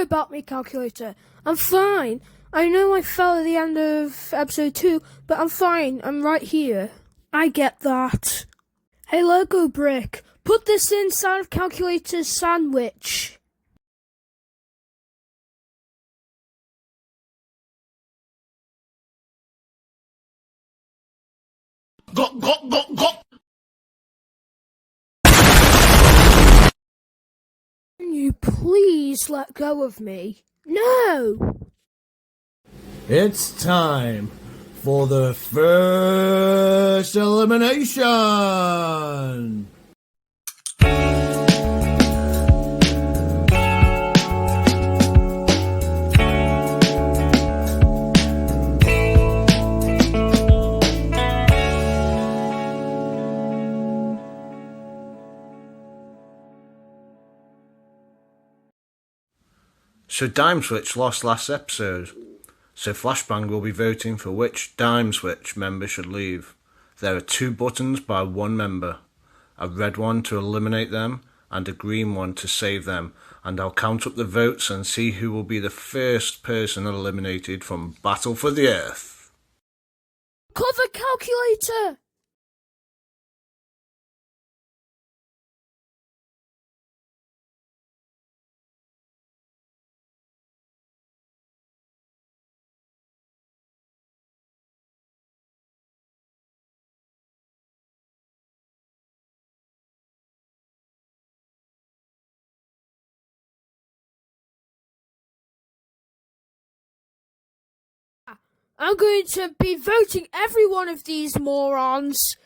worry about me, Calculator. I'm fine. I know I fell at the end of episode 2, but I'm fine. I'm right here. I get that. Hey, Lego Brick, put this inside of Calculator's sandwich. Go. Can you please let go of me? No! It's time for the first elimination. So Dime Switch lost last episode, so Flashbang will be voting for which Dime Switch member should leave. There are 2 buttons by 1 member, a red one to eliminate them and a green one to save them, and I'll count up the votes and see who will be the first person eliminated from Battle for the Earth. Cover Calculator! I'm going to be voting every one of these morons.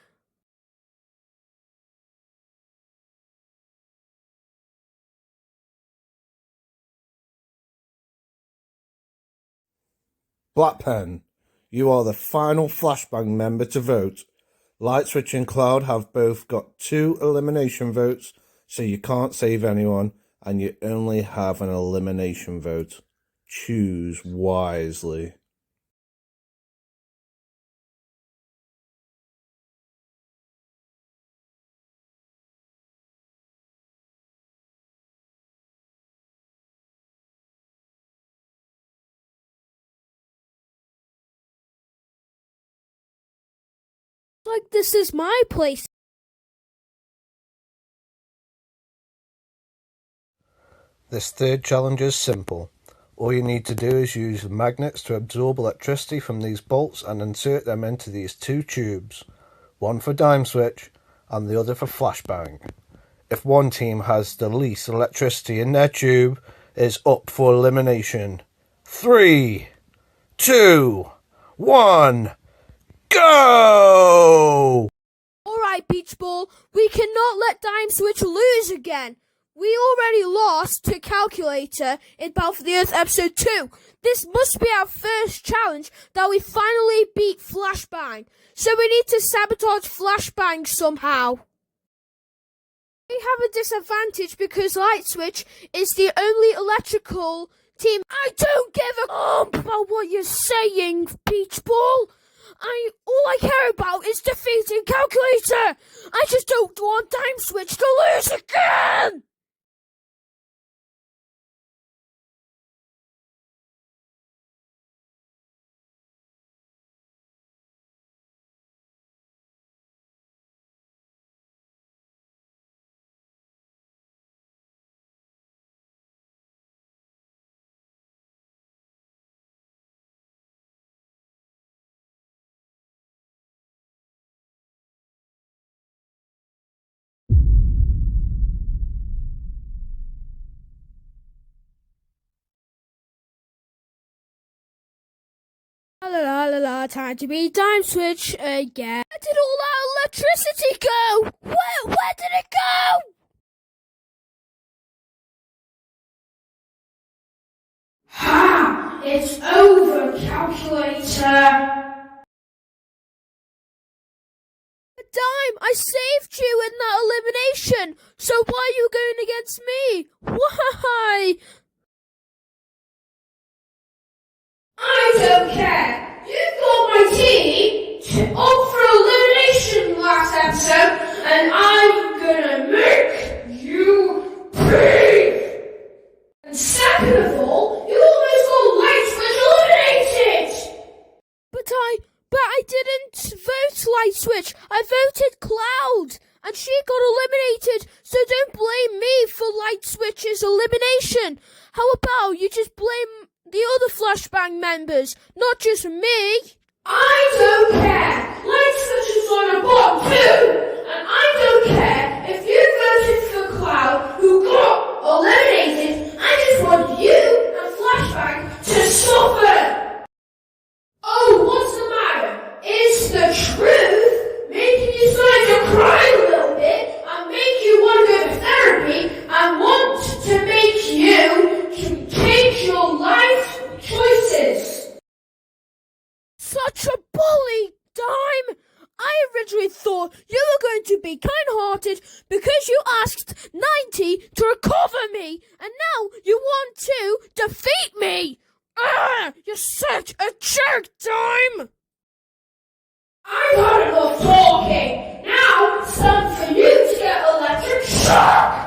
Blackpen, you are the final Flashbang member to vote. Light Switch and Cloud have both got 2 elimination votes, so you can't save anyone, and you only have an elimination vote. Choose wisely. Like this is my place. This third challenge is simple. All you need to do is use magnets to absorb electricity from these bolts and insert them into these 2 tubes. One for Dime Switch and the other for Flashbang. If one team has the least electricity in their tube, it is up for elimination. 3, 2, 1, go! Alright, Beach Ball, we cannot let Dime Switch lose again. We already lost to Calculator in Battle for the Earth episode 2. This must be our first challenge that we finally beat Flashbang. So we need to sabotage Flashbang somehow. We have a disadvantage because Light Switch is the only electrical team. I don't give a about what you're saying, Beach Ball. All I care about is defeating Calculator. I just don't want Dime Switch to lose again. La, time to be Dime Switch again. Where did all that electricity go? Where did it go? Ha! It's over, Calculator. Dime, I saved you in that elimination. So why are you going against me? Why? I don't care. You got my team up for elimination last episode, and I'm gonna make you pay. And second of all, Light Switch. I voted Cloud, and she got eliminated, so don't blame me for Light Switch's elimination. How about you just blame the other Flashbang members, not just me? I don't care. Light Switch is on a bot too, and I don't care if you voted for Cloud, who got eliminated. I just want you and Flashbang to suffer. Oh, what's the matter? Is the truth making you start to cry a little bit and make you want to go to therapy and want to make you change your life choices? Such a bully, Dime! I originally thought you were going to be kind-hearted because you asked 90 to recover me, and now you want to defeat me! Ugh, you're such a jerk, Dime! I've had enough talking. Now it's time for you to get electric shock!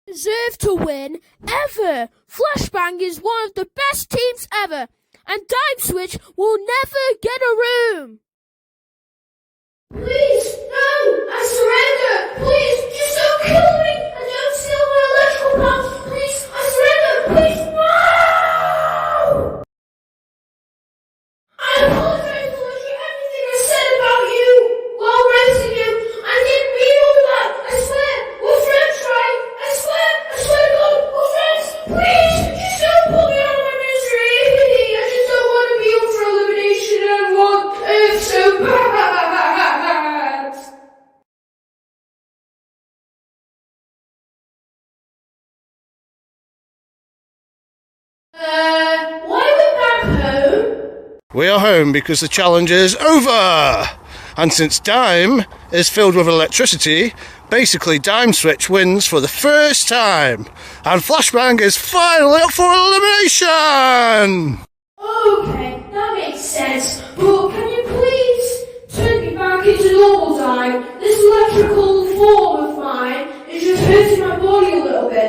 Deserve to win ever. Flashbang is one of the best teams ever, and Dime Switch will never get a room. Please, no, I surrender. Please, just don't kill me and don't steal my electrical bombs. Please, I surrender. Please, no! I apologize for literally everything I said about you while raising you. I didn't mean all that. I swear, we're friends, right? I swear to God, we're friends. Please, just don't pull me out of my misery. I just don't want to be up for elimination. I want it so bad. Why are we back home? We are home because the challenge is over! And since Dime is filled with electricity, basically Dime Switch wins for the first time! And Flashbang is finally up for elimination! Okay, that makes sense. But can you please turn me back into normal time? This electrical form of mine is just hurting my body a little bit.